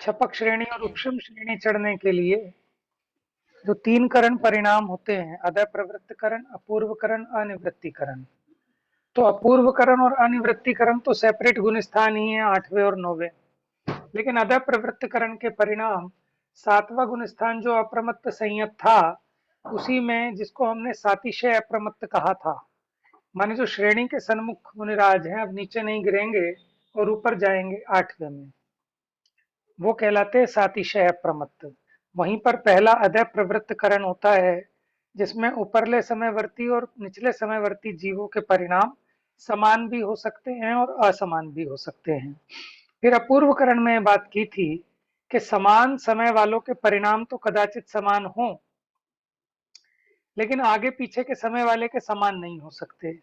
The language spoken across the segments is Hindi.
छपक श्रेणी और है। उपशम श्रेणी चढ़ने के लिए जो 3 करण परिणाम होते हैं, अदय प्रवृत्तकरण, अपूर्वकरण, अनिवृत्तीकरण। तो अपूर्वकरण और अनिवृत्तीकरण तो सेपरेट गुणस्थान ही है 8वें और 9वें। लेकिन अदय प्रवृत्तकरण के परिणाम 7वां गुणस्थान जो अप्रमत्त संयत था, उसी में जिसको हमने सातिशय अप्रमत्त कहा था। माने जो श्रेणी के सन्मुख मुनिराज हैं, अब नीचे नहीं गिरेंगे और ऊपर जाएंगे 8वें में, वो कहलाते हैं सातिशय अप्रमत्त। वहीं पर पहला अदय प्रवृत्तकरण होता है, जिसमें ऊपरले समयवर्ती और निचले समयवर्ती जीवों के परिणाम समान भी हो सकते हैं और असमान भी हो सकते हैं। फिर अपूर्वकरण में बात की थी कि समान समय वालों के परिणाम तो कदाचित समान हों, लेकिन आगे पीछे के समय वाले के समान नहीं हो सकते।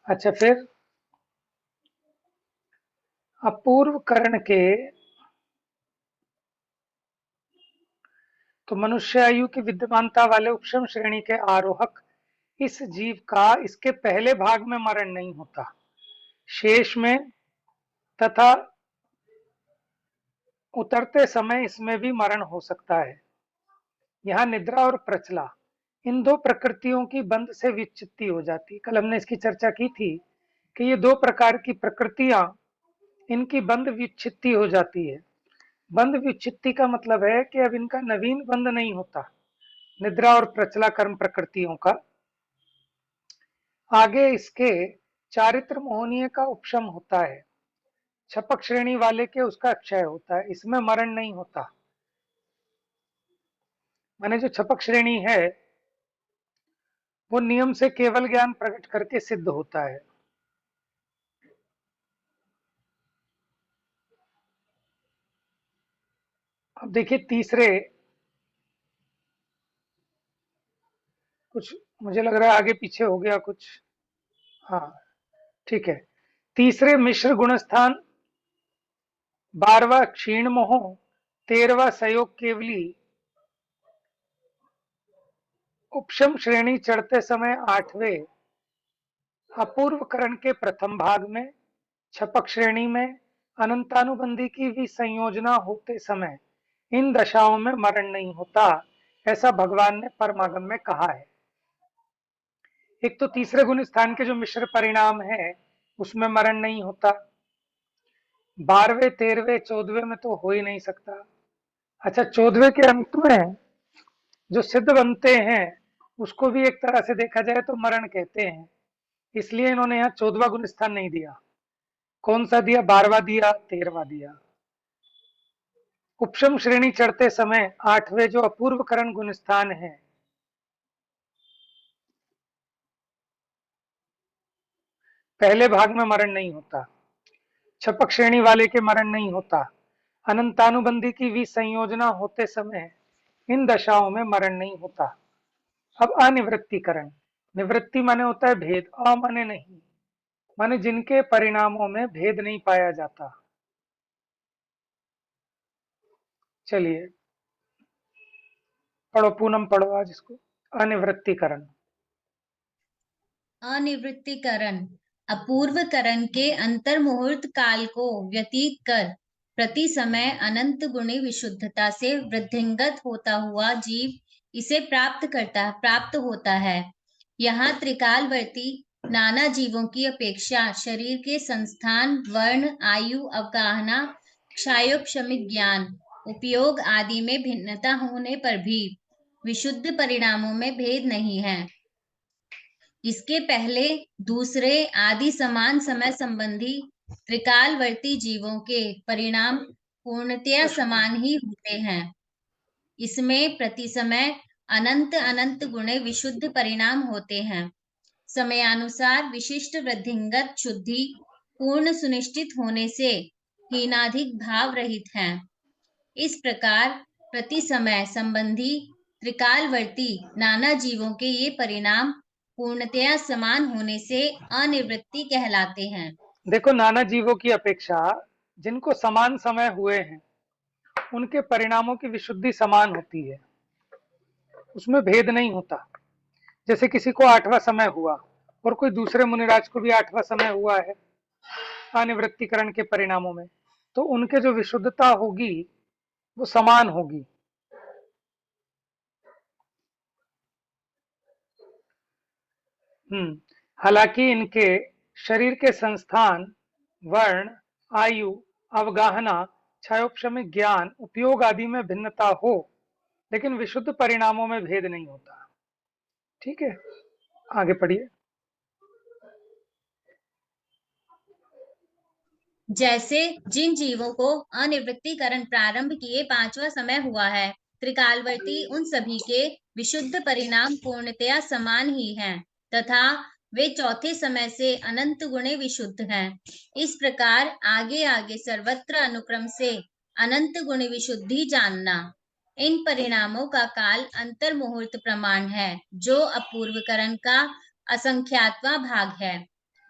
अच्छा, फिर अपूर्वकरण के तो मनुष्य आयु की विद्यमानता वाले उपशम श्रेणी के आरोहक इस जीव का इसके पहले भाग में मरण नहीं होता, शेष में तथा उतरते समय इसमें भी मरण हो सकता है। यहाँ निद्रा और प्रचला, इन दो प्रकृतियों की बंध से विच्युति हो जाती। कल हमने इसकी चर्चा की थी कि ये दो प्रकार की प्रकृतियां, इनकी बंध विच्छित्ति हो जाती है। बंध विच्छित्ति का मतलब है कि अब इनका नवीन बंध नहीं होता, निद्रा और प्रचला कर्म प्रकृतियों का। आगे इसके चारित्र मोहनीय का उपशम होता है, छपक श्रेणी वाले के उसका क्षय होता है, इसमें मरण नहीं होता। माने जो छपक श्रेणी है वो नियम से केवल ज्ञान प्रकट करके सिद्ध होता है। अब देखिए तीसरे, कुछ मुझे लग रहा है आगे पीछे हो गया कुछ। हाँ, ठीक है। तीसरे मिश्र गुणस्थान, 12वां क्षीण मोह, 13वां सयोग केवली, उपशम श्रेणी चढ़ते समय 8वें अपूर्वकरण के प्रथम भाग में, छपक श्रेणी में अनंतानुबंधी की विसंयोजना होते समय इन दशाओं में मरण नहीं होता, ऐसा भगवान ने परमागम में कहा है। एक तो तीसरे गुण स्थान के जो मिश्र परिणाम है उसमें मरण नहीं होता, 12वें 13वें 14वें में तो हो ही नहीं सकता। अच्छा, 14वें के अंत में जो सिद्ध बनते हैं उसको भी एक तरह से देखा जाए तो मरण कहते हैं, इसलिए इन्होंने यहाँ 14वां गुण स्थान नहीं दिया। कौन सा दिया? 12वां दिया, 13वां दिया। उपशम श्रेणी चढ़ते समय 8वें जो अपूर्वकरण गुण स्थान है, पहले भाग में मरण नहीं होता, छपक श्रेणी वाले के मरण नहीं होता, अनंतानुबंधी की विसंयोजना होते समय इन दशाओं में मरण नहीं होता। अब अनिवृत्तीकरण, निवृत्ति माने होता है भेद, अ माने नहीं, माने जिनके परिणामों में भेद नहीं पाया जाता। चलिए पढ़ो, पूनम पढ़ो आज इसको। अनिवृत्तीकरण। अनिवृत्तीकरण अपूर्वकरण के अंतर मुहूर्त काल को व्यतीत कर प्रति समय अनंत गुणी विशुद्धता से वृद्धिंगत होता हुआ जीव इसे प्राप्त होता है। यहाँ त्रिकालवर्ती नाना जीवों की अपेक्षा शरीर के संस्थान, वर्ण, आयु, अवगाहना, क्षायोपशमिक ज्ञान, उपयोग आदि में भिन्नता होने पर भी विशुद्ध परिणामों में भेद नहीं है। इसके पहले दूसरे आदि समान समय संबंधी त्रिकालवर्ती जीवों के परिणाम पूर्णतया समान ही होते हैं। इसमें प्रति समय अनंत अनंत गुणे विशुद्ध परिणाम होते हैं। समयानुसार विशिष्ट वृद्धिंगत शुद्धि पूर्ण सुनिश्चित होने से हीनाधिक भाव रहित हैं। इस प्रकार प्रति समय संबंधी त्रिकालवर्ती नाना जीवों के ये परिणाम पूर्णतया समान होने से अनिवृत्ति कहलाते हैं। देखो, नाना जीवों की अपेक्षा जिनको समान समय हुए हैं उनके परिणामों की विशुद्धि समान होती है, उसमें भेद नहीं होता। जैसे किसी को 8वां समय हुआ और कोई दूसरे मुनिराज को भी 8वां समय हुआ है अनिवृत्तिकरण के परिणामों में, तो उनके जो विशुद्धता होगी वो समान होगी। हालांकि इनके शरीर के संस्थान, वर्ण, आयु, अवगाहना, क्षयोपशमिक ज्ञान, उपयोग आदि में भिन्नता हो, लेकिन विशुद्ध परिणामों में भेद नहीं होता। ठीक है, आगे पढ़िए। जैसे जिन जीवों को अनिवृत्तिकरण प्रारंभ किए 5वां समय हुआ है, त्रिकालवर्ती उन सभी के विशुद्ध परिणाम पूर्णतया समान ही हैं, तथा वे चौथे समय से अनंत गुणे विशुद्ध हैं। इस प्रकार आगे आगे सर्वत्र अनुक्रम से अनंत गुण विशुद्धि जानना। इन परिणामों का काल अंतर मुहूर्त प्रमाण है, जो अपूर्वकरण का असंख्यातवां भाग है।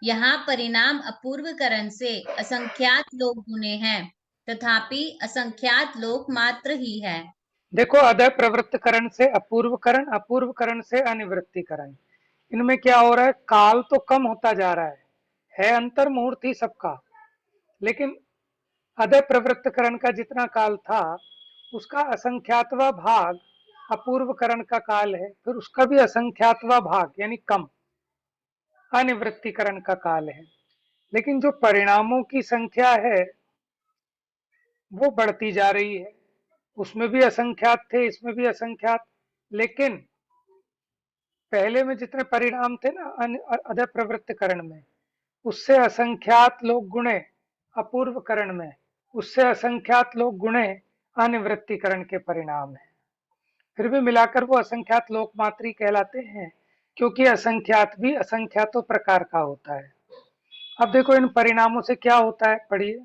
यहाँ परिणाम अपूर्वकरण से असंख्यात लोक गुणे हैं, तथापि असंख्यात लोक मात्र ही है। देखो, अदय प्रवृत्तकरण से अपूर्वकरण, अपूर्वकरण से अनिवृत्तिकरण, इनमें क्या हो रहा है? काल तो कम होता जा रहा है अंतर मुहूर्त ही सबका, लेकिन अदय प्रवृत्तकरण का जितना काल था उसका असंख्यातवा भाग अपूर्वकरण का काल है, फिर उसका भी असंख्यातवा भाग यानी कम अनिवृत्तिकरण का काल है। लेकिन जो परिणामों की संख्या है वो बढ़ती जा रही है, उसमें भी असंख्यात थे, इसमें भी असंख्यात, लेकिन पहले में जितने परिणाम थे ना अदय प्रवृत्तकरण में, उससे असंख्यात लोग गुणे अपूर्वकरण में, उससे असंख्यात लोग गुणे अनिवृत्तिकरण के परिणाम है। फिर भी मिलाकर वो असंख्यात लोक मात्री कहलाते हैं, क्योंकि असंख्यात भी असंख्यातों प्रकार का होता है। अब देखो इन परिणामों से क्या होता है, पढ़िए।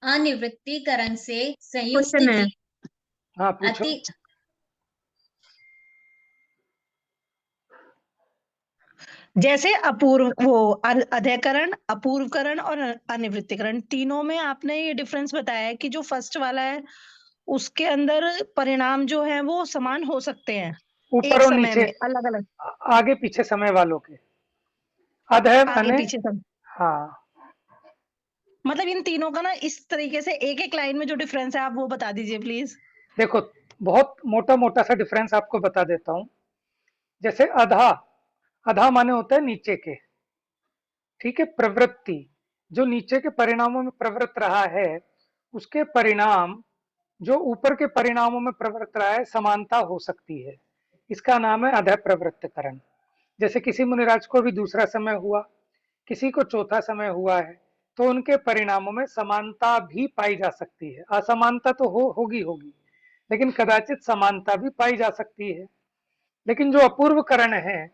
अनिवृत्तिकरण से संयुक्त क्वेश्चन है। जीव हाँ पूछो। अति जैसे अपूर्व वो अधैकरण, अपूर्वकरण और अनिवृत्तिकरण, तीनों में आपने ये डिफरेंस बताया है कि जो फर्स्ट वाला है उसके अंदर परिणाम जो है वो समान हो सकते हैं ऊपर एक और समय नीचे, में, अलग अलग, आगे पीछे समय वालों के। अधय आगे माने, पीछे सब। हाँ मतलब इन तीनों का ना इस तरीके से एक एक लाइन में जो डिफरेंस है आप वो बता दीजिए प्लीज। देखो, बहुत मोटा मोटा सा डिफरेंस आपको बता देता हूं। जैसे अधा, अधा माने होता है नीचे के, ठीक है, प्रवृत्ति, जो नीचे के परिणामों में प्रवृत्त रहा है उसके परिणाम जो ऊपर के परिणामों में प्रवृत्त रहा है समानता हो सकती है, इसका नाम है अधः प्रवृत्तकरण। जैसे किसी मुनिराज को भी दूसरा समय हुआ, किसी को चौथा समय हुआ है, तो उनके परिणामों में समानता भी पाई जा सकती है। असमानता तो होगी होगी, लेकिन कदाचित समानता भी पाई जा सकती है। लेकिन जो अपूर्वकरण है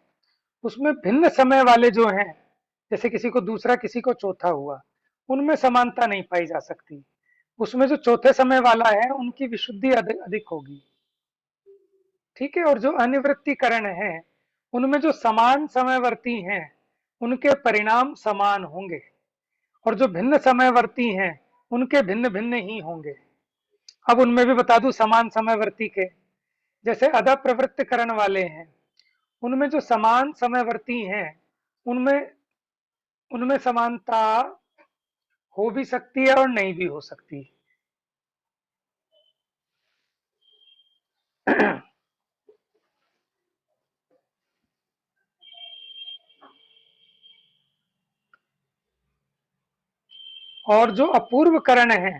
उसमें भिन्न समय वाले जो हैं, जैसे किसी को दूसरा किसी को चौथा हुआ, उनमें समानता नहीं पाई जा सकती। उसमें जो चौथे समय वाला है उनकी विशुद्धि अधिक अधिक होगी, ठीक है। और जो अनिवृत्तिकरण है उनमें जो समान समयवर्ती हैं उनके परिणाम समान होंगे, और जो भिन्न समयवर्ती हैं उनके भिन्न भिन्न ही होंगे। अब उनमें भी बता दूं समान समयवर्ती के, जैसे अधा प्रवृत्तिकरण वाले हैं उनमें जो समान समयवर्ती हैं उनमें उनमें समानता हो भी सकती है और नहीं भी हो सकती। और जो अपूर्व करण है,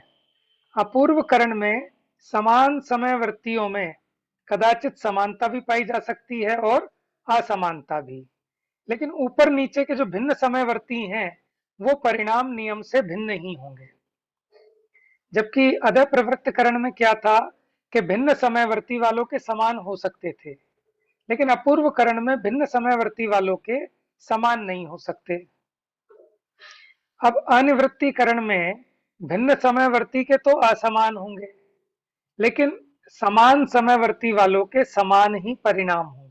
अपूर्व करण में समान समयवर्तियों में कदाचित समानता भी पाई जा सकती है और असमानता भी, लेकिन ऊपर नीचे के जो भिन्न समयवर्ती हैं वो परिणाम नियम से भिन्न ही होंगे। जबकि अधः प्रवृत्त करण में क्या था कि भिन्न समयवर्ती वालों के समान हो सकते थे, लेकिन अपूर्व करण में भिन्न समयवर्ती वालों के समान नहीं हो सकते। अब अनिवृत्तिकरण में भिन्न समयवर्ती के तो असमान होंगे, लेकिन समान समयवर्ती वालों के समान ही परिणाम होंगे।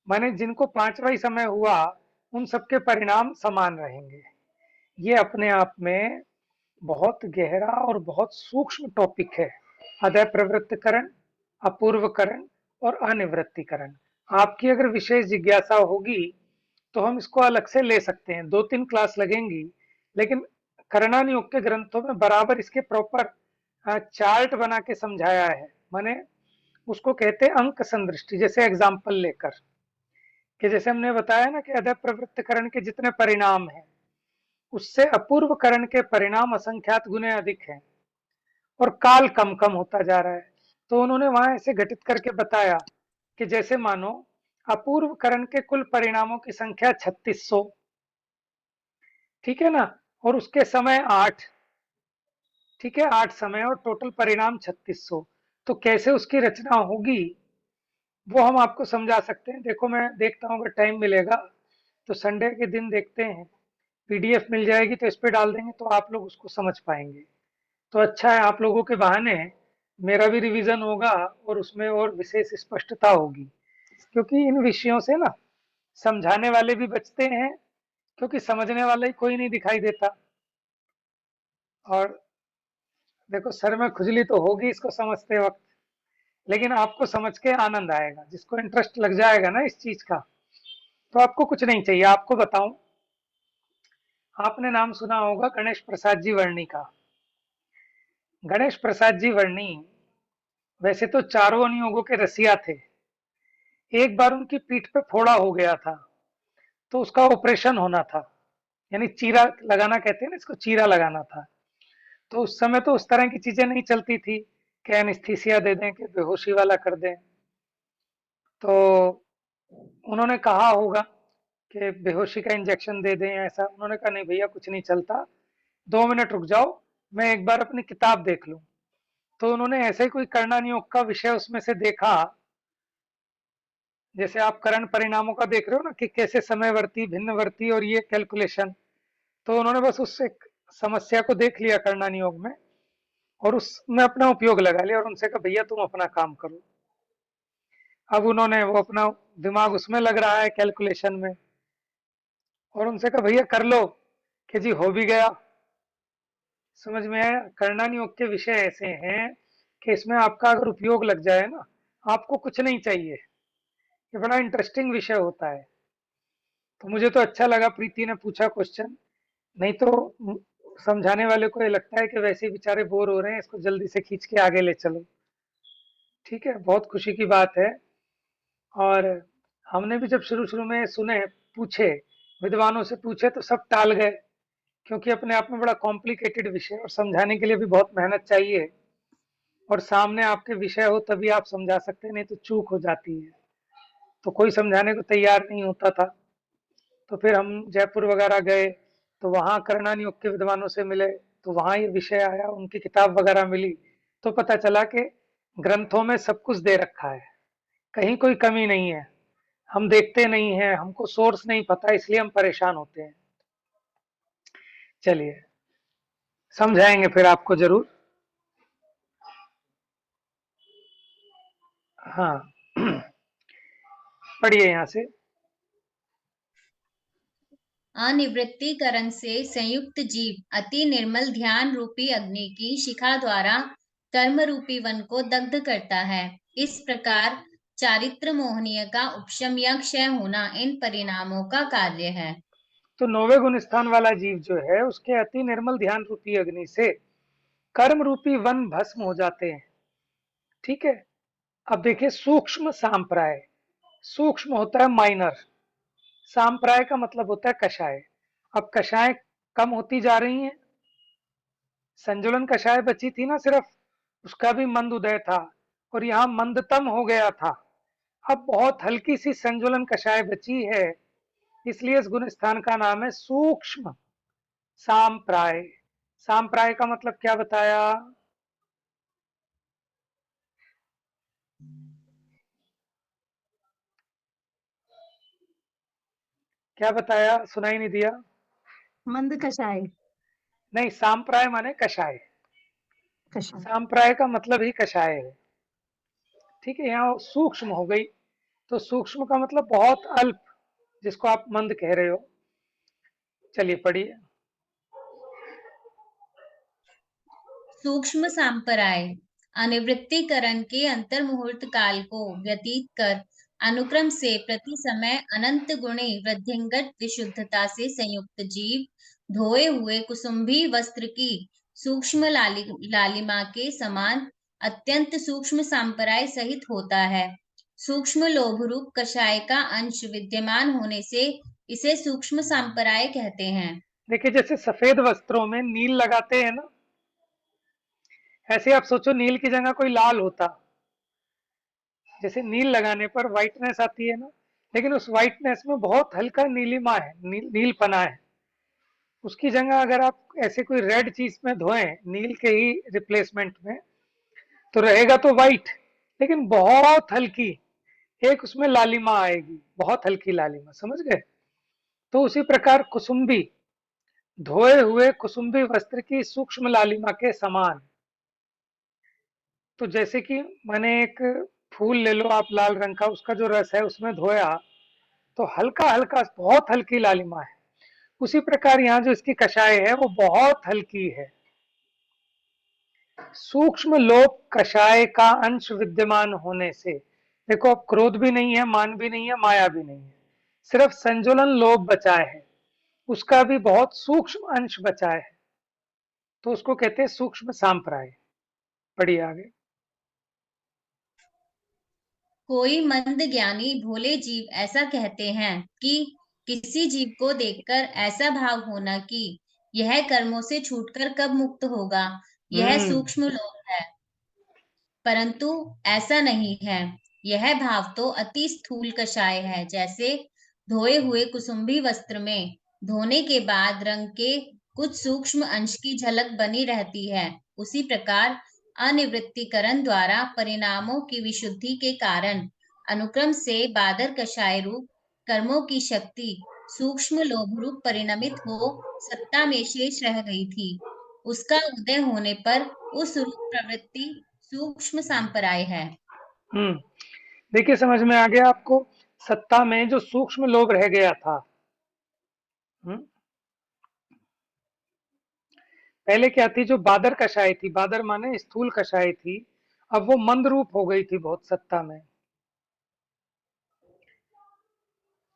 माने जिनको 5वां ही समय हुआ उन सबके परिणाम समान रहेंगे। ये अपने आप में बहुत गहरा और बहुत सूक्ष्म टॉपिक है, अदय प्रवृत्तकरण, अपूर्वकरण और अनिवृत्तिकरण। आपकी अगर विशेष जिज्ञासा होगी तो हम इसको अलग से ले सकते हैं, 2-3 क्लास लगेंगी, लेकिन करणानियोग के ग्रंथों में बराबर इसके प्रॉपर चार्ट बना के समझाया है। माने उसको कहते हैं अंक संदृष्टि। जैसे एग्जाम्पल लेकर कि जैसे हमने बताया ना कि अदय प्रवृत्त करण के जितने परिणाम हैं उससे अपूर्व करण के परिणाम असंख्यात गुने अधिक हैं और काल कम कम होता जा रहा है। तो उन्होंने वहां ऐसे घटित करके बताया कि जैसे मानो अपूर्व करण के कुल परिणामों की संख्या 3600, ठीक है ना, और उसके समय 8, ठीक है, 8 समय और टोटल परिणाम 3600। तो कैसे उसकी रचना होगी वो हम आपको समझा सकते हैं। देखो मैं देखता हूँ अगर टाइम मिलेगा तो संडे के दिन देखते हैं, पीडीएफ मिल जाएगी तो इस पे डाल देंगे तो आप लोग उसको समझ पाएंगे। तो अच्छा है, आप लोगों के बहाने मेरा भी रिवीजन होगा और उसमें और विशेष स्पष्टता होगी, क्योंकि इन विषयों से ना समझाने वाले भी बचते हैं, क्योंकि समझने वाला ही कोई नहीं दिखाई देता। और देखो सर में खुजली तो होगी इसको समझते वक्त, लेकिन आपको समझ के आनंद आएगा। जिसको इंटरेस्ट लग जाएगा ना इस चीज का, तो आपको कुछ नहीं चाहिए। आपको बताऊं, आपने नाम सुना होगा गणेश प्रसाद जी वर्णी का। गणेश प्रसाद जी वर्णी वैसे तो चारों अनुयोगों के रसिया थे। एक बार उनकी पीठ पे फोड़ा हो गया था तो उसका ऑपरेशन होना था, यानी चीरा लगाना कहते हैं ना इसको, चीरा लगाना था। तो उस समय तो उस तरह की चीजें नहीं चलती थी कि एनेस्थीसिया दे दें कि बेहोशी वाला कर दें। तो उन्होंने कहा होगा कि बेहोशी का इंजेक्शन दे दें ऐसा। उन्होंने कहा नहीं भैया कुछ नहीं चलता, 2 मिनट रुक जाओ, मैं एक बार अपनी किताब देख लूं। तो उन्होंने ऐसे ही कोई करणानियोग का विषय उसमें से देखा, जैसे आप करण परिणामों का देख रहे हो ना कि कैसे समयवर्ती भिन्नवर्ती और ये कैलकुलेशन। तो उन्होंने बस उस एक समस्या को देख लिया करणानियोग में और उसमें अपना उपयोग लगा लिया और उनसे कहा भैया तुम अपना काम करो। अब उन्होंने वो अपना दिमाग उसमें लग रहा है कैलकुलेशन में, और उनसे कहा भैया कर लो, कि जी हो भी गया। समझ में आया? करणानियोग के विषय ऐसे हैं कि इसमें आपका अगर उपयोग लग जाए ना, आपको कुछ नहीं चाहिए। ये बड़ा इंटरेस्टिंग विषय होता है। तो मुझे तो अच्छा लगा प्रीति ने पूछा क्वेश्चन, नहीं तो समझाने वाले को ये लगता है कि वैसे ही बेचारे बोर हो रहे हैं, इसको जल्दी से खींच के आगे ले चलो। ठीक है, बहुत खुशी की बात है। और हमने भी जब शुरू शुरू में सुने, पूछे, विद्वानों से पूछे तो सब टाल गए, क्योंकि अपने आप में बड़ा कॉम्प्लिकेटेड विषय और समझाने के लिए भी बहुत मेहनत चाहिए। और सामने आपके विषय हो तभी आप समझा सकते हैं, नहीं तो चूक हो जाती है। तो कोई समझाने को तैयार नहीं होता था। तो फिर हम जयपुर वगैरह गए तो वहाँ करणानियोग के विद्वानों से मिले, तो वहाँ ये विषय आया, उनकी किताब वगैरह मिली, तो पता चला कि ग्रंथों में सब कुछ दे रखा है, कहीं कोई कमी नहीं है। हम देखते नहीं हैं, हमको सोर्स नहीं पता, इसलिए हम परेशान होते हैं। चलिए समझाएंगे फिर आपको जरूर। हाँ पढ़िए यहाँ से। अनिवृत्तीकरण से संयुक्त जीव अति निर्मल ध्यान रूपी अग्नि की शिखा द्वारा कर्म रूपी वन को दग्ध करता है। इस प्रकार चारित्र मोहनीय का उपशम या क्षय होना इन परिणामों का कार्य है। तो 9वें गुण स्थान वाला जीव जो है उसके अति निर्मल ध्यान रूपी अग्नि से कर्म रूपी वन भस्म हो जाते हैं। ठीक है, अब देखिए सूक्ष्म सांप्राय, सूक्ष्म होता है माइनर, सांप्राय का मतलब होता है कषाय। अब कषाय कम होती जा रही हैं, संजुलन कषाय बची थी ना सिर्फ, उसका भी मंद उदय था और यहाँ मंदतम हो गया था। अब बहुत हल्की सी संजुलन कषाय बची है, इसलिए इस गुण स्थान का नाम है सूक्ष्म सांप्राय। सांप्राय का मतलब क्या बताया? क्या बताया, सुनाई नहीं दिया। मंद कषाय। नहीं, सांप्राय माने कषाय, कषाय। सांप्राय का मतलब ही कषाय है। ठीक है, यहाँ सूक्ष्म हो गई, तो सूक्ष्म का मतलब बहुत अल्प, जिसको आप मंद कह रहे हो। चलिए पढ़िए। सूक्ष्म सांपराय अनिवृत्तीकरण के अंतर मुहूर्त काल को व्यतीत कर अनुक्रम से प्रति समय अनंत गुणे वृद्धिंगत विशुद्धता से संयुक्त जीव धोए हुए कुसुम्भी वस्त्र की सूक्ष्म लालिमा के समान अत्यंत सूक्ष्म सांपराय सहित होता है। सूक्ष्म लोभ रूप कषाय का अंश विद्यमान होने से इसे सूक्ष्म सांपराय कहते हैं। देखिए, जैसे सफेद वस्त्रों में नील लगाते हैं ना, ऐसे आप सोचो नील की जगह कोई लाल होता, जैसे नील लगाने पर व्हाइटनेस आती है ना, लेकिन उस व्हाइटनेस में बहुत हल्का नीलिमा है, नीलपना है। उसकी जगह अगर आप ऐसे कोई रेड चीज में धोएं नील के ही रिप्लेसमेंट में, तो रहेगा तो व्हाइट, लेकिन बहुत हल्की एक उसमें लालिमा आएगी, बहुत हल्की लालिमा, समझ गए? तो उसी प्रकार कुसुम्बी, धोए हुए कुसुम्बी वस्त्र की सूक्ष्म लालिमा के समान। तो जैसे कि मैंने एक फूल ले लो आप लाल रंग का, उसका जो रस है उसमें धोया तो हल्का हल्का बहुत हल्की लालिमा है। उसी प्रकार यहाँ जो इसकी कषाय है वो बहुत हल्की है। सूक्ष्म लोभ कषाय का अंश विद्यमान होने से, देखो अब क्रोध भी नहीं है, मान भी नहीं है, माया भी नहीं है, सिर्फ संजुलन लोभ बचा है, उसका भी बहुत सूक्ष्म अंश बचा है, तो उसको कहते हैं सूक्ष्म सांप्राय। पढ़िए आगे। कोई मंद ज्ञानी भोले जीव ऐसा कहते हैं कि किसी जीव को देखकर ऐसा भाव होना कि यह कर्मों से छूटकर कब मुक्त होगा, यह सूक्ष्म लोभ है। परंतु ऐसा नहीं है। यह भाव तो अति स्थूल कषाय है। जैसे धोए हुए कुसुम्भी वस्त्र में धोने के बाद रंग के कुछ सूक्ष्म अंश की झलक बनी रहती है, उसी प्रकार अनिवृत्तीकरण द्वारा परिणामों की विशुद्धि के कारण अनुक्रम से बादर कषाय रूप कर्मों की शक्ति सूक्ष्म लोभ रूप परिणमित हो सत्ता में शेष रह गई थी। उसका उदय होने पर उस रूप प्रवृत्ति सूक्ष्म सांपराय है। देखिए, समझ में आ गया आपको? सत्ता में जो सूक्ष्म लोभ रह गया था, पहले क्या थी, जो बादर कषाय थी, बादर माने स्थूल कषाय थी, अब वो मंद रूप हो गई थी बहुत सत्ता में।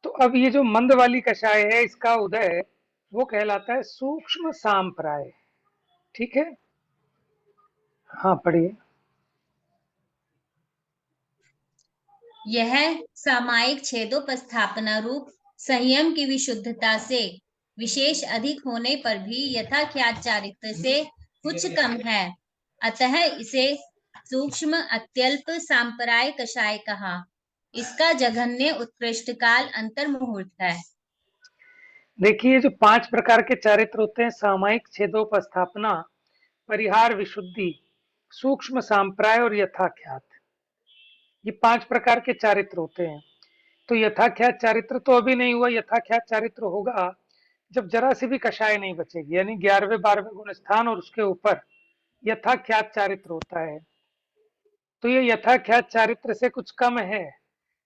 तो अब ये जो मंद वाली कषाय है, इसका उदय वो कहलाता है सूक्ष्म सांप्राय। ठीक है, हाँ पढ़िए। यह सामायिक छेदोपस्थापना रूप संयम की विशुद्धता से विशेष अधिक होने पर भी यथाख्यात चारित्र से कुछ कम है, अतः इसे सूक्ष्म अत्यल्प सांपराय कषाय कहा। इसका जघन्य उत्कृष्ट काल अंतर मुहूर्त है। देखिए, जो 5 प्रकार के चारित्र होते हैं, सामायिक छेदोपस्थापना, परिहार विशुद्धि, सूक्ष्म सांप्राय और यथाख्यात, ये 5 प्रकार के चारित्र होते हैं। तो यथाख्यात चारित्र तो अभी नहीं हुआ, यथाख्यात चारित्र होगा जब जरा सी भी कषाय नहीं बचेगी, यानी 11वें 12वें गुण स्थान और उसके ऊपर यथाख्यात चारित्र होता है। तो ये यथाख्यात चारित्र से कुछ कम है,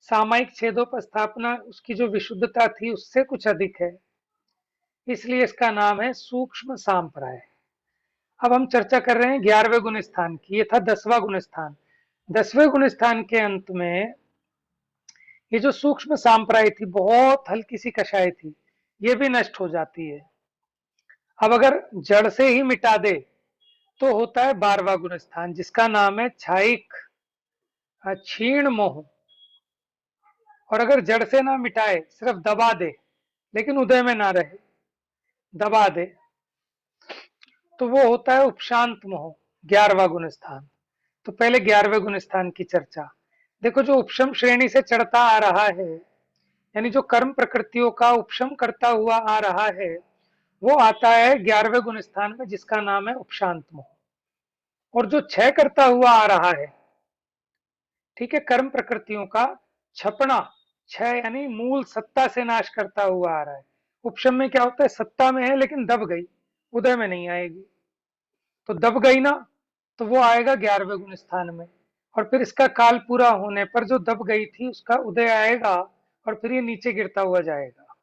सामायिक छेदोपस्थापना उसकी जो विशुद्धता थी उससे कुछ अधिक है, इसलिए इसका नाम है सूक्ष्म सांप्राय। अब हम चर्चा कर रहे हैं 11वें गुण स्थान की, ये था 10वां गुण स्थान। 10वें गुण स्थान के अंत में ये जो सूक्ष्म सांप्राय थी, बहुत हल्की सी कषाय थी, ये भी नष्ट हो जाती है। अब अगर जड़ से ही मिटा दे तो होता है 12वां गुण स्थान, जिसका नाम है छाइक क्षीण मोह। और अगर जड़ से ना मिटाए, सिर्फ दबा दे, लेकिन उदय में ना रहे, दबा दे, तो वो होता है उपशांत मोह, 11वां गुण स्थान। तो पहले 11वें गुण स्थान की चर्चा। देखो, जो उपशम श्रेणी से चढ़ता आ रहा है, यानी जो कर्म प्रकृतियों का उपशम करता हुआ आ रहा है, वो आता है 11वें गुण स्थान में, जिसका नाम है उपशांत मोह। और जो क्षय करता हुआ आ रहा है, ठीक है, कर्म प्रकृतियों का छपना, क्षय यानी मूल सत्ता से नाश करता हुआ आ रहा है। उपशम में क्या होता है, सत्ता में है लेकिन दब गई, उदय में नहीं आएगी, तो दब गई ना, तो वो आएगा 11वें गुण स्थान में। और फिर इसका काल पूरा होने पर जो दब गई थी उसका उदय आएगा, और फिर ये नीचे गिरता हुआ जाएगा।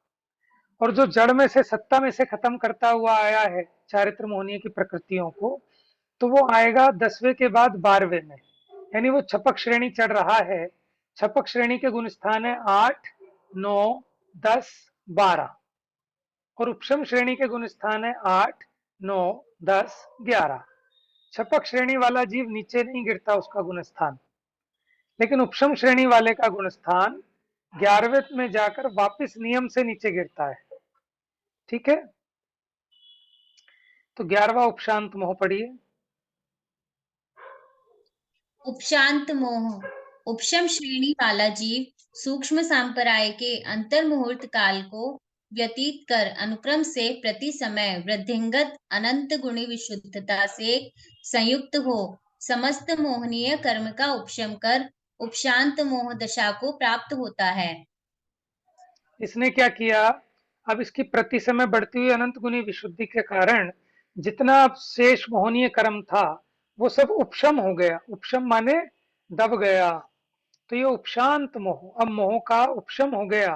और जो जड़ में से, सत्ता में से खत्म करता हुआ आया है चारित्र मोहनीय की प्रकृतियों को, तो वो आएगा 10वें के बाद 12वें में, यानी वो छपक श्रेणी चढ़ रहा है, छपक श्रेणी के गुण स्थान है 8, 9, 10, 12 और उपशम श्रेणी के गुण स्थान है 8, 9, 10, 11। छपक श्रेणी वाला जीव नीचे नहीं गिरता उसका गुण स्थान, लेकिन उपशम श्रेणी वाले का गुण स्थान 11वें में जाकर वापस नियम से नीचे गिरता है। ठीक है, तो 11वां उपशांत मोह पढ़िए। उपशांत मोह। उपशम श्रेणी वाला जीव सूक्ष्म सांप्राय के अंतर मुहूर्त काल को व्यतीत कर अनुक्रम से प्रति समय वृद्धिंगत अनंत गुणी विशुद्धता से संयुक्त हो समस्त मोहनीय कर्म का उपशम कर उपशांत मोह दशा को प्राप्त होता है। इसने क्या किया, अब इसकी प्रति समय बढ़ती हुई अनंत गुनी विशुद्धि के कारण जितना अब शेष मोहनीय कर्म था वो सब उपशम हो गया। उपशम माने दब गया, तो ये उपशांत मोह, अब मोह का उपशम हो गया,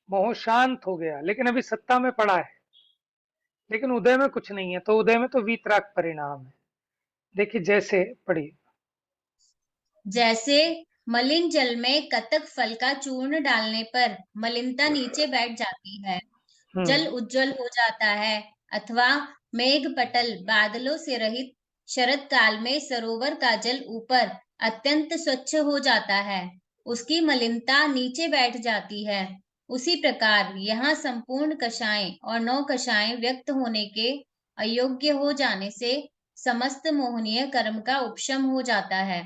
मोह शांत हो गया, लेकिन अभी सत्ता में पड़ा है, लेकिन उदय में कुछ नहीं है, तो उदय में तो वीतराग परिणाम है। देखिए जैसे पढ़िए। जैसे मलिन जल में कतक फल का चूर्ण डालने पर मलिनता नीचे बैठ जाती है, जल उज्जवल हो जाता है, अथवा मेघ पटल बादलों से रहित शरद काल में सरोवर का जल ऊपर अत्यंत स्वच्छ हो जाता है, उसकी मलिनता नीचे बैठ जाती है। उसी प्रकार यहाँ संपूर्ण कषाएं और 9 कषाएं व्यक्त होने के अयोग्य हो जाने से समस्त मोहनीय कर्म का उपशम हो जाता है।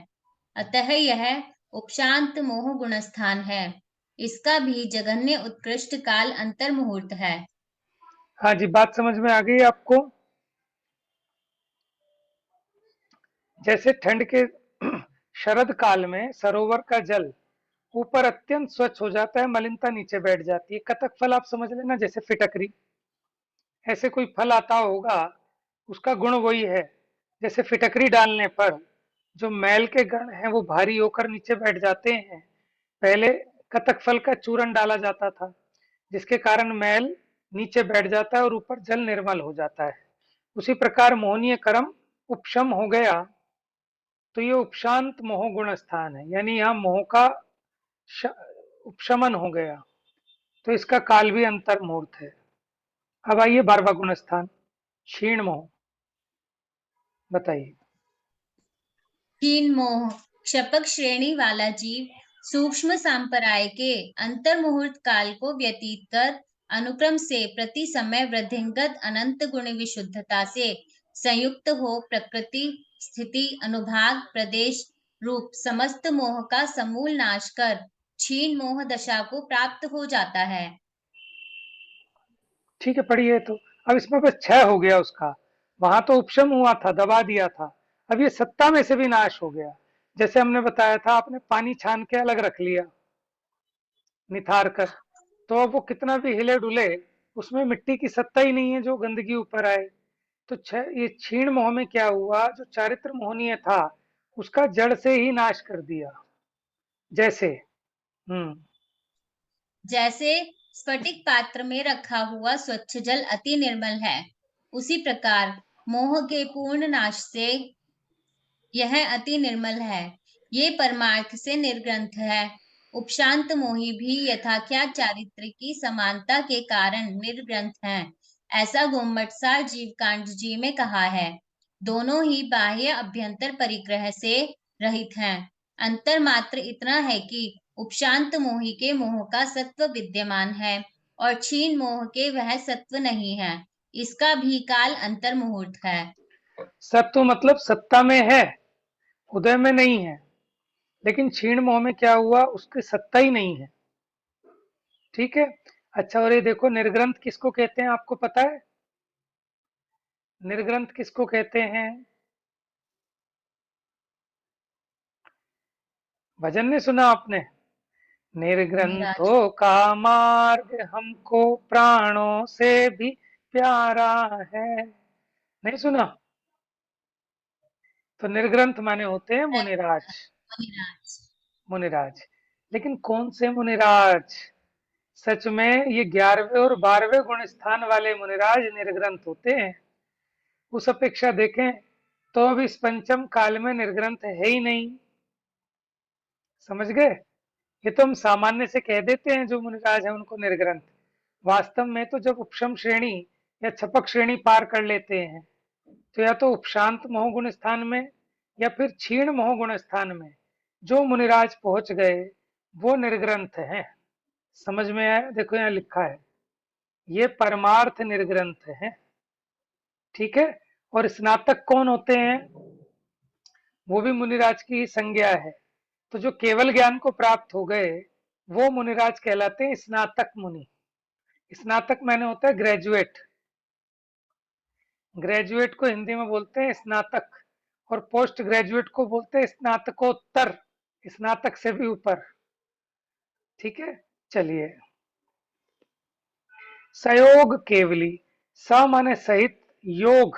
अतः यह उपशांत मोह गुणस्थान है। इसका भी जघन्य उत्कृष्ट काल अंतर मुहूर्त है। हाँ जी, बात समझ में आ गई आपको। जैसे ठंड के शरद काल में सरोवर का जल ऊपर अत्यंत स्वच्छ हो जाता है, मलिनता नीचे बैठ जाती है। कतक फल आप समझ लेना, जैसे फिटकरी, ऐसे कोई फल आता होगा, उसका गुण वही है। जैसे फिटकरी डालने पर जो मैल के गण हैं वो भारी होकर नीचे बैठ जाते हैं। पहले कतक फल का चूर्ण डाला जाता था, जिसके कारण मैल नीचे बैठ जाता है और ऊपर जल निर्मल हो जाता है। उसी प्रकार मोहनीय कर्म उपशम हो गया, तो ये उपशांत मोह गुण स्थान है, यानी यहाँ मोह का उपशमन हो गया, तो इसका काल भी अंतर मुहूर्त है। अब आइए 12वां गुण स्थान क्षीण मोह, बताइए। क्षीण मोह। क्षपक श्रेणी वाला जीव सूक्ष्म सांपराय के अंतर मुहूर्त काल को व्यतीत कर अनुक्रम से प्रति समय वृद्धिंगत अनंत गुण विशुद्धता से संयुक्त हो प्रकृति स्थिति अनुभाग प्रदेश रूप समस्त मोह का समूल नाश कर क्षीण मोह दशा को प्राप्त हो जाता है। ठीक है, पढ़िए। तो अब इसमें बस क्षय हो गया उसका, वहां तो उपशम हुआ था, दबा दिया था, अब ये सत्ता में से भी नाश हो गया। जैसे हमने बताया था, आपने पानी छान के अलग रख लिया निथार कर, तो अब वो कितना भी हिले डुले उसमें मिट्टी की सत्ता ही नहीं है जो गंदगी ऊपर आए। तो ये क्षीण मोह में क्या हुआ, जो चारित्र मोहनीय था उसका जड़ से ही नाश कर दिया। जैसे जैसे स्फटिक पात्र में रखा हुआ स्वच्छ जल अति निर्मल है, उसी प्रकार मोह के पूर्ण नाश से यह अति निर्मल है। ये परमार्थ से निर्ग्रंथ है। उपशांत मोही भी यथाख्यात चारित्र की समानता के कारण निर्ग्रंथ हैं, ऐसा गोम्मटसार जीवकांड जी में कहा है। दोनों ही बाह्य अभ्यंतर परिग्रह से रहित हैं। अंतर मात्र इतना है कि उपशांत मोही के मोह का सत्व विद्यमान है और क्षीण मोह के वह सत्व नहीं है। इसका भी काल अंतर मुहूर्त है। सत्व मतलब सत्ता में है, उदय में नहीं है। लेकिन क्षीण मोह में क्या हुआ, उसकी सत्ता ही नहीं है। ठीक है। अच्छा, और ये देखो निर्ग्रंथ किसको कहते हैं, आपको पता है? निर्ग्रंथ किसको कहते हैं? भजन नहीं सुना आपने? मुनिराज। निर्ग्रंथों का मार्ग हमको प्राणों से भी प्यारा है, नहीं सुना? तो निर्ग्रंथ माने होते हैं मुनिराज। मुनिराज। मुनिराज, लेकिन कौन से मुनिराज? सच में ये 11वें और 12वें गुण स्थान वाले मुनिराज निर्ग्रंथ होते हैं। उस अपेक्षा देखें तो अब इस पंचम काल में निर्ग्रंथ है ही नहीं। समझ गए? ये तो हम सामान्य से कह देते हैं जो मुनिराज है उनको निर्ग्रंथ, वास्तव में तो जब उपशम श्रेणी या छपक श्रेणी पार कर लेते हैं तो या तो उपशांत मोहगुण स्थान में या फिर क्षीण मोहगुण स्थान में जो मुनिराज पहुंच गए वो निर्ग्रंथ हैं। समझ में आया? देखो यहाँ लिखा है ये परमार्थ निर्ग्रंथ है। ठीक है। और स्नातक कौन होते हैं? वो भी मुनिराज की ही संज्ञा है। तो जो केवल ज्ञान को प्राप्त हो गए वो मुनिराज कहलाते हैं स्नातक मुनि। स्नातक माने होता है ग्रेजुएट। ग्रेजुएट को हिंदी में बोलते हैं स्नातक, और पोस्ट ग्रेजुएट को बोलते हैं स्नातकोत्तर, स्नातक से भी ऊपर। ठीक है। चलिए, सयोग केवली, स माने सहित, योग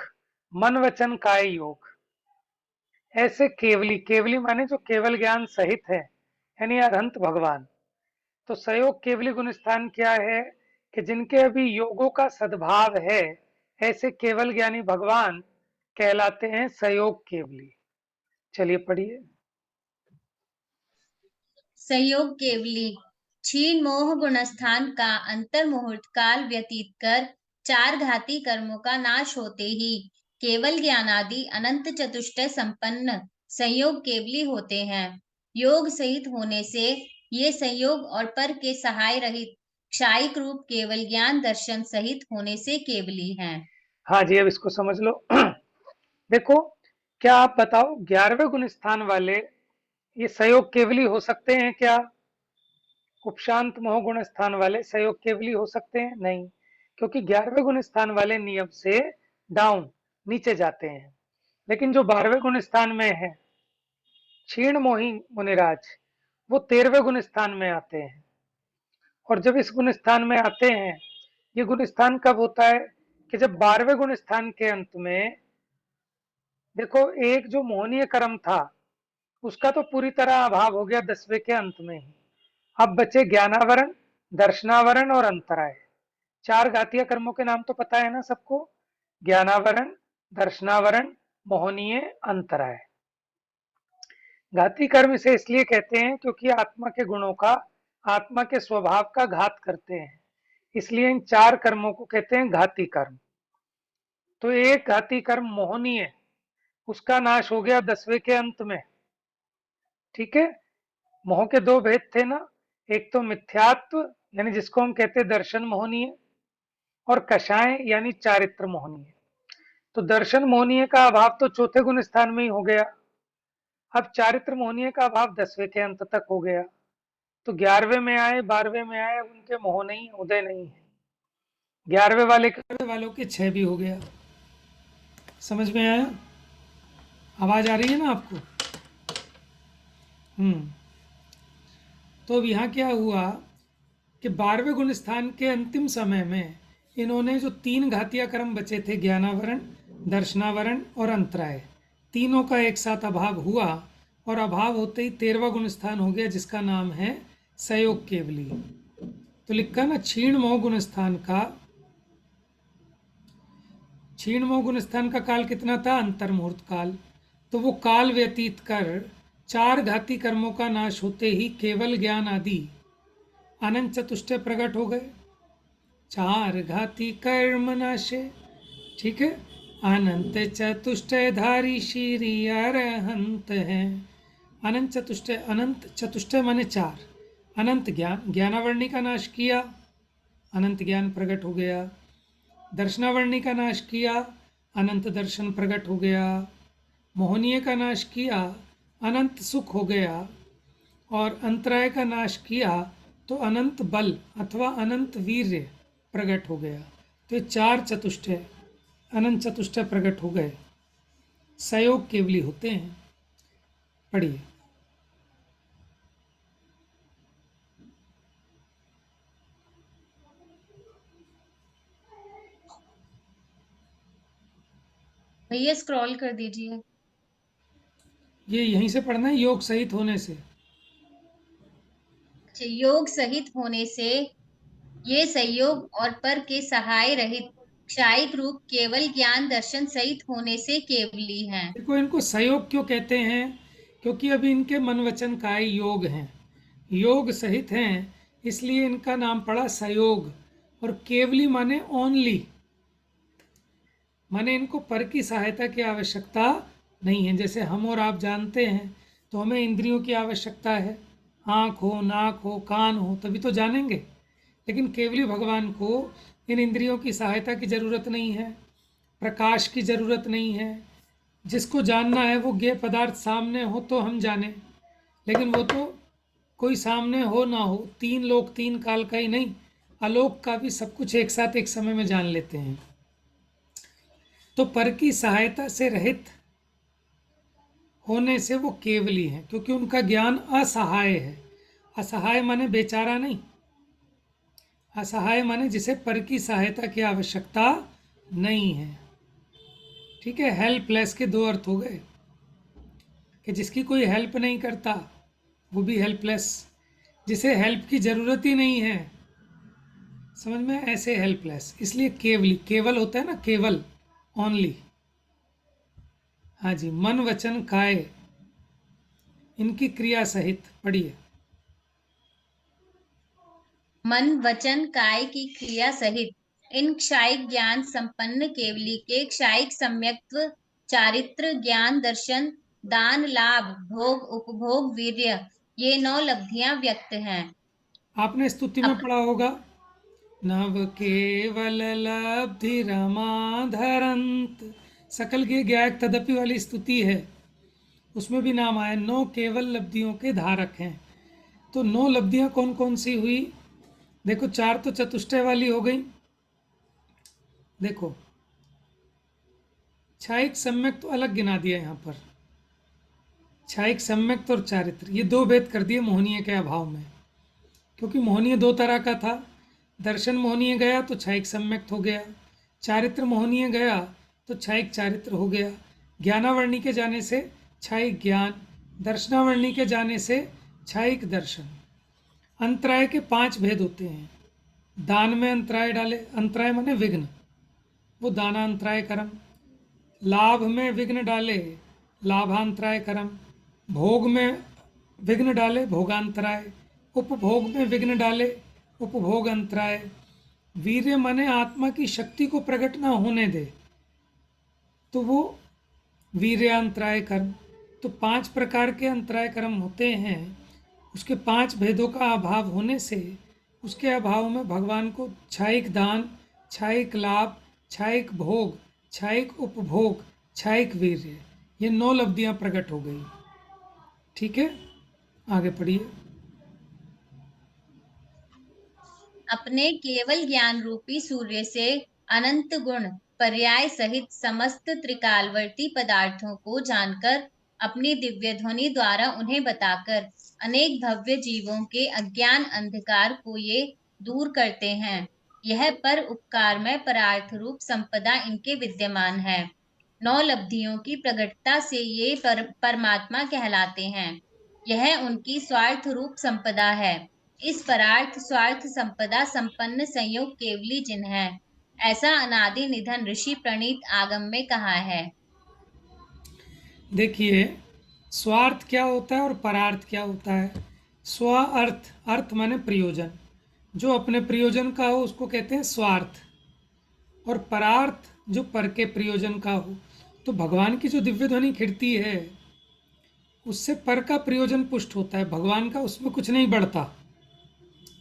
मन वचन काय योग। ऐसे केवली, केवली माने जो केवल ज्ञान सहित है, यानी अरहंत भगवान। तो सयोग केवली गुण स्थान क्या है कि जिनके अभी योगों का सद्भाव है, ऐसे केवल ज्ञानी भगवान कहलाते हैं सयोग केवली। चलिए पढ़िए। संयोग केवली, क्षीण मोह गुणस्थान का अंतर मुहूर्त काल व्यतीत कर 4 घाती कर्मों का नाश होते ही केवल ज्ञानादि अनंत चतुष्टय संपन्न संयोग केवली होते हैं। योग सहित होने से ये संयोग और पर के सहाय रहित क्षायिक रूप केवल ज्ञान दर्शन सहित होने से केवली हैं। हाँ जी, अब इसको समझ लो। देखो, क्या आप बताओ 11वें गुण स्थान वाले ये सयोग केवली हो सकते हैं क्या? उपशांत मोह गुण स्थान वाले सयोग केवली हो सकते हैं? नहीं, क्योंकि 11वें गुण स्थान वाले नियम से डाउन, नीचे जाते हैं। लेकिन जो 12वें गुण स्थान में है क्षीण मोही मुनिराज, वो 13वें गुण स्थान में आते हैं। और जब इस गुण स्थान में आते हैं, ये गुण स्थान कब होता है कि जब 12वें गुण स्थान के अंत में, देखो एक जो मोहनीय कर्म था उसका तो पूरी तरह अभाव हो गया 10वें के अंत में ही। अब बचे ज्ञानावरण, दर्शनावरण और अंतराय। 4 घातीय कर्मों के नाम तो पता है ना सबको? ज्ञानावरण, दर्शनावरण, मोहनीय, अंतराय। घाती कर्म इसे इसलिए कहते हैं क्योंकि आत्मा के गुणों का, आत्मा के स्वभाव का घात करते हैं, इसलिए इन 4 कर्मों को कहते हैं घाती कर्म। तो एक घाती कर्म मोहनीय, उसका नाश हो गया 10वें के अंत में। ठीक है। मोह के 2 भेद थे ना, एक तो मिथ्यात्व यानी जिसको हम कहते हैं दर्शन मोहनीय, और कषाय यानी चारित्र मोहनीय। तो दर्शन मोहनीय का अभाव तो चौथे गुण स्थान में ही हो गया। अब चारित्र मोहनीय का अभाव 10वें के अंत तक हो गया। तो 11वें में आए, 12वें में आए, उनके मोह नहीं, उदय नहीं है। 11वें वालों के 6 भी हो गया। समझ में आया? आवाज आ रही है ना आपको? तो अब यहाँ क्या हुआ कि 12वें गुण स्थान के अंतिम समय में इन्होंने जो 3 घातीय कर्म बचे थे, ज्ञानावरण, दर्शनावरण और अंतराय, तीनों का एक साथ अभाव हुआ, और अभाव होते ही 13वां गुण स्थान हो गया जिसका नाम है सयोग केवली। तो लिखा ना क्षीण मोह गुण स्थान का, क्षीण मोह गुण स्थान का काल कितना था? अंतर मुहूर्त काल। तो वो काल व्यतीत कर 4 घाती कर्मों का नाश होते ही केवल ज्ञान आदि अनंत चतुष्टय प्रकट हो गए। 4 घाती कर्म नाशे। ठीक है। अनंत चतुष्टय धारी श्री अरहंत है। अनंत चतुष्टय, अनंत चतुष्टय माने 4। अनंत ज्ञान, ज्ञानावरणी का नाश किया, अनंत ज्ञान प्रकट हो गया। दर्शनावरणी का नाश किया, अनंत दर्शन प्रकट हो गया। मोहनीय का नाश किया, अनंत सुख हो गया। और अंतराय का नाश किया तो अनंत बल अथवा अनंत वीर्य प्रकट हो गया। तो 4 चतुष्टय, अनंत चतुष्टय प्रकट हो गए, सयोग केवली होते हैं। पढ़िए। भैया स्क्रॉल कर दीजिए। ये यहीं से पढ़ना है, योग सहित होने से। अच्छा, योग सहित होने से ये संयोग और पर के सहाय रहित क्षायिक रूप केवल ज्ञान दर्शन सहित होने से केवली हैं। देखो इनको सयोग क्यों कहते हैं? क्योंकि अभी इनके मन वचन काय योग हैं। योग सहित हैं, इसलिए इनका नाम पड़ा सयोग। और केवली माने ओनली, माने इनको पर की सहायता की आवश्यकता नहीं है। जैसे हम और आप जानते हैं तो हमें इंद्रियों की आवश्यकता है, आँख हो, नाक हो, कान हो, तभी तो जानेंगे। लेकिन केवली भगवान को इन इंद्रियों की सहायता की जरूरत नहीं है, प्रकाश की जरूरत नहीं है। जिसको जानना है वो ज्ञेय पदार्थ सामने हो तो हम जाने, लेकिन वो तो कोई सामने हो ना हो, तीन लोक तीन काल का ही नहीं, आलोक का भी सब कुछ एक साथ एक समय में जान लेते हैं। तो पर की सहायता से रहित होने से वो केवली हैं, क्योंकि उनका ज्ञान असहाय है। असहाय माने बेचारा नहीं, असहाय माने जिसे पर की सहायता की आवश्यकता नहीं है। ठीक है, हेल्पलेस के दो अर्थ हो गए, कि जिसकी कोई हेल्प नहीं करता वो भी हेल्पलेस, जिसे हेल्प की जरूरत ही नहीं है, समझ में, ऐसे हेल्पलेस। इसलिए केवली, केवल होता है ना, केवल, ओनली। हाँ जी, मन वचन काय, इनकी क्रिया सहित पढ़िए। मन वचन काय की क्रिया सहित इन क्षायिक ज्ञान संपन्न केवली के क्षायिक सम्यक्त्व, चारित्र, ज्ञान, दर्शन, दान, लाभ, भोग, उपभोग, वीर्य, ये 9 लब्धियां व्यक्त हैं। आपने स्तुति में पढ़ा होगा, नव केवल लब्धि रमाधरंत, सकल के गायक तदपि वाली स्तुति है, उसमें भी नाम आया 9 केवल लब्धियों के धारक हैं। तो 9 लब्धियां कौन कौन सी हुई? देखो, 4 तो चतुष्टय वाली हो गई। देखो, क्षायिक सम्यक तो अलग गिना दिया यहाँ पर, क्षायिक सम्यक और चारित्र, ये 2 भेद कर दिए मोहनीय के अभाव में, क्योंकि मोहनीय 2 तरह का था। दर्शन मोहनीय गया तो क्षायिक सम्यक्त हो गया, चारित्र मोहनीय गया तो क्षायिक चारित्र हो गया। ज्ञानावर्णी के जाने से क्षायिक ज्ञान, दर्शनावर्णी के जाने से क्षायिक दर्शन। अंतराय के 5 भेद होते हैं। दान में अंतराय डाले, अंतराय माने विघ्न, वो दानांतराय कर्म। लाभ में विघ्न डाले, लाभांतराय कर्म। भोग में विघ्न डाले, भोगांतराय। उपभोग में विघ्न डाले, उपभोग अंतराय। वीर्य माने आत्मा की शक्ति को प्रकट ना होने दे, तो वो वीर्यांतराय कर्म। तो 5 प्रकार के अंतराय कर्म होते हैं। उसके 5 भेदों का अभाव होने से उसके अभाव में भगवान को क्षायिक दान, क्षायिक लाभ, क्षायिक भोग, क्षायिक उपभोग, क्षायिक वीर्य, ये 9 लब्धियां प्रकट हो गई। ठीक है, आगे पढ़िए। अपने केवल ज्ञान रूपी सूर्य से अनंत गुण पर्याय सहित समस्त त्रिकालवर्ती पदार्थों को जानकर, अपनी दिव्य ध्वनि द्वारा उन्हें बताकर, अनेक भव्य जीवों के अज्ञान अंधकार को ये दूर करते हैं। यह पर उपकार में परार्थ रूप संपदा इनके विद्यमान है। 9 लब्धियों की प्रगटता से ये परमात्मा कहलाते हैं। यह उनकी स्वार्थ रूप संपदा है। इस परार्थ स्वार्थ संपदा संपन्न संयोग केवली जिन्ह है, ऐसा अनादि निधन ऋषि प्रणीत आगम में कहा है। देखिए, स्वार्थ क्या होता है और परार्थ क्या होता है। स्व अर्थ, अर्थ माने प्रयोजन, जो अपने प्रयोजन का हो उसको कहते हैं स्वार्थ। और परार्थ जो पर के प्रयोजन का हो। तो भगवान की जो दिव्य ध्वनि खिड़ती है उससे पर का प्रयोजन पुष्ट होता है, भगवान का उसमें कुछ नहीं बढ़ता।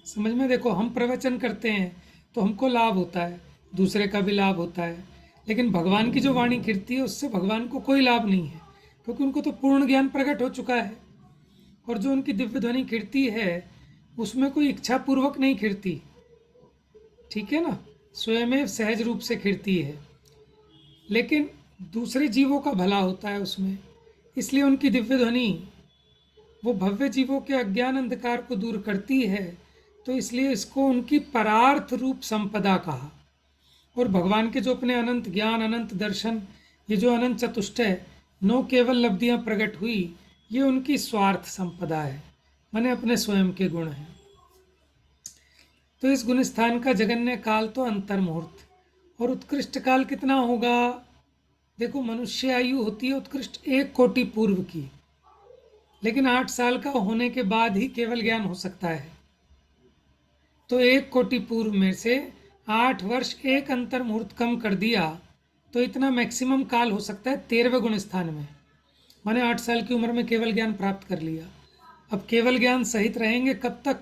समझ में, देखो, हम प्रवचन करते हैं तो हमको लाभ होता है, दूसरे का भी लाभ होता है, लेकिन भगवान की जो वाणी खिड़ती है उससे भगवान को कोई लाभ नहीं है, क्योंकि उनको तो पूर्ण ज्ञान प्रकट हो चुका है। और जो उनकी दिव्य ध्वनि खिड़ती है उसमें कोई इच्छा पूर्वक नहीं खिड़ती, ठीक है ना, स्वयं सहज रूप से खिड़ती है, लेकिन दूसरे जीवों का भला होता है उसमें। इसलिए उनकी दिव्य ध्वनि वो भव्य जीवों के अज्ञान अंधकार को दूर करती है, तो इसलिए इसको उनकी परार्थ रूप संपदा कहा। और भगवान के जो अपने अनंत ज्ञान, अनंत दर्शन, ये जो अनंत चतुष्टय 9 केवल लब्धियां प्रकट हुई, ये उनकी स्वार्थ संपदा है, माने अपने स्वयं के गुण हैं। तो इस गुण स्थान का जगन्य काल तो अंतर मुहूर्त, और उत्कृष्ट काल कितना होगा? देखो, मनुष्य आयु होती है उत्कृष्ट 1 कोटि पूर्व की, लेकिन 8 साल का होने के बाद ही केवल ज्ञान हो सकता है। तो 1 कोटि पूर्व में से 8 वर्ष एक अंतर मुहूर्त कम कर दिया तो इतना मैक्सिमम काल हो सकता है 13वें गुण स्थान में। मैंने 8 साल की उम्र में केवल ज्ञान प्राप्त कर लिया। अब केवल ज्ञान सहित रहेंगे कब तक?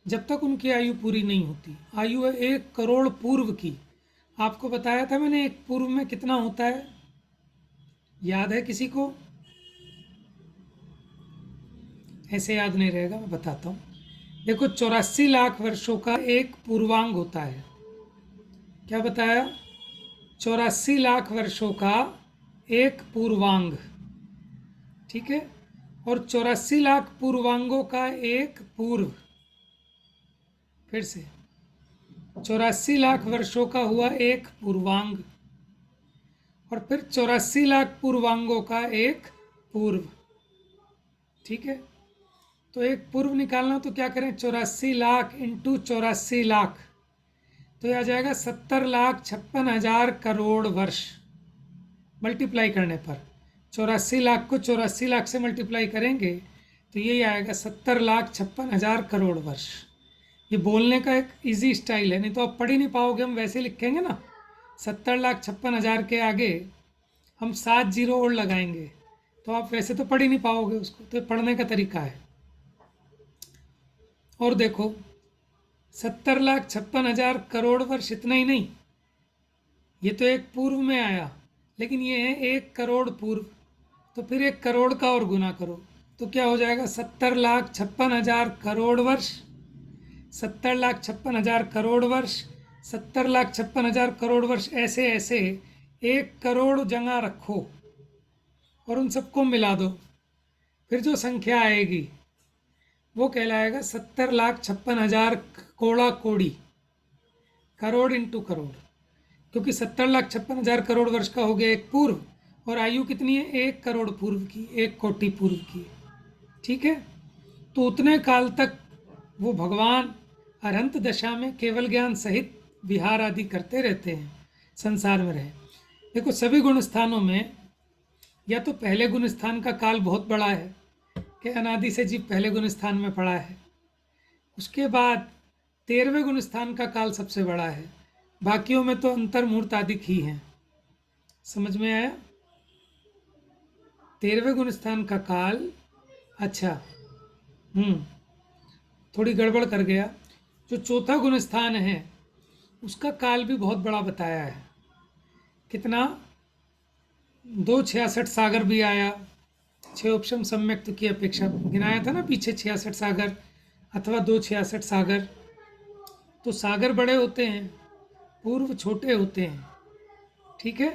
जब तक उनकी आयु पूरी नहीं होती। आयु है 1 करोड़ पूर्व की। आपको बताया था मैंने 1 पूर्व में कितना होता है, याद है किसी को? ऐसे याद नहीं रहेगा, मैं बताता हूँ। देखो 84 लाख वर्षों का एक पूर्वांग होता है। क्या बताया? 84 लाख वर्षों का एक पूर्वांग, ठीक है। और 84 लाख पूर्वांगों का एक पूर्व। फिर से 84 लाख वर्षों का हुआ एक पूर्वांग और फिर 84 लाख पूर्वांगों का एक पूर्व, ठीक है। तो एक पूर्व निकालना तो क्या करें, 84 लाख इंटू 84 लाख, तो यह आ जाएगा 70,56,000 करोड़ वर्ष। मल्टीप्लाई करने पर 84 लाख को 84 लाख से मल्टीप्लाई करेंगे तो यही आएगा 70,56,000 करोड़ वर्ष। ये बोलने का एक इजी स्टाइल है, नहीं तो आप पढ़ ही नहीं पाओगे। हम वैसे लिखेंगे ना 70,56,000 के आगे हम 7 जीरो और लगाएंगे तो आप वैसे तो पढ़ ही नहीं पाओगे उसको। तो पढ़ने का तरीका है। और देखो 70,56,000 करोड़ वर्ष इतना ही नहीं, ये तो एक पूर्व में आया, लेकिन ये है 1 करोड़ पूर्व। तो फिर 1 करोड़ का और गुना करो तो क्या हो जाएगा, 70,56,000 करोड़ वर्ष, 70,56,000 करोड़ वर्ष, 70,56,000 करोड़ वर्ष। ऐसे ऐसे 1 करोड़ जगह रखो और उन सबको मिला दो, फिर जो संख्या आएगी वो कहलाएगा 70,56,000 कोड़ा कोड़ी, करोड़ इंटू करोड़। क्योंकि 70,56,000 करोड़ वर्ष का हो गया एक पूर्व और आयु कितनी है, 1 करोड़ पूर्व की, 1 कोटि पूर्व की, ठीक है। तो उतने काल तक वो भगवान अरंत दशा में केवल ज्ञान सहित विहार आदि करते रहते हैं, संसार में रहे। देखो सभी गुण स्थानों में या तो पहले गुण स्थान का काल बहुत बड़ा है कि अनादि से जीव पहले गुण स्थान में पड़ा है, उसके बाद 13वें गुण स्थान का काल सबसे बड़ा है, बाकियों में तो अंतर मुहूर्त आदि ही हैं। समझ में आया? 13वें गुण स्थान का काल, अच्छा थोड़ी गड़बड़ कर गया। जो चौथा गुण स्थान है उसका काल भी बहुत बड़ा बताया है। कितना? 266 सागर भी आया, 6 उपशम सम्यक्त की अपेक्षा गिनाया था ना पीछे, 66 सागर अथवा 266 सागर। तो सागर बड़े होते हैं, पूर्व छोटे होते हैं, ठीक है।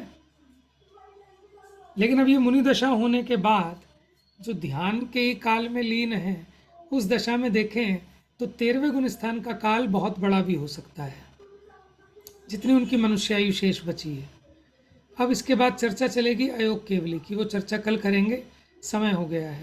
लेकिन अब ये मुनि दशा होने के बाद जो ध्यान के ही काल में लीन है, उस दशा में देखें तो 13वें गुण स्थान का काल बहुत बड़ा भी हो सकता है, जितनी उनकी मनुष्यायु शेष बची है। अब इसके बाद चर्चा चलेगी अयोग केवली की, वो चर्चा कल करेंगे, समय हो गया है।